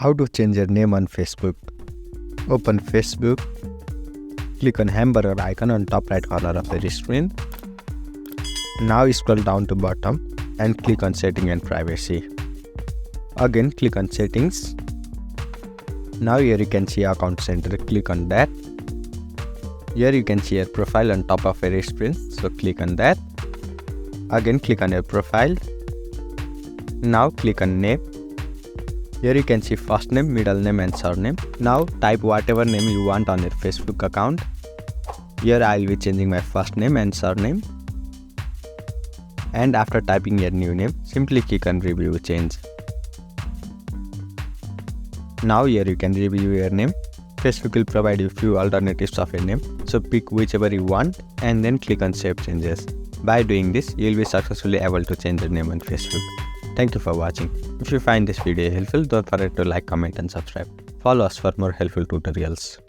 How to change your name on Facebook. Open Facebook, click on hamburger icon on top right corner of the screen. Now scroll down to bottom and click on setting and privacy. Again click on settings. Now here you can see account center, click on that. Here you can see your profile on top of your screen, so click on that. Again click on your profile. Now click on name. Here you can see first name, middle name and surname. Now type whatever name you want on your Facebook account. Here I will be changing my first name and surname. And after typing your new name, simply click on review change. Now here you can review your name. Facebook will provide you few alternatives of your name, so pick whichever you want and then click on save changes. By doing this, you will be successfully able to change your name on Facebook. Thank you for watching. If you find this video helpful, don't forget to like, comment and subscribe. Follow us for more helpful tutorials.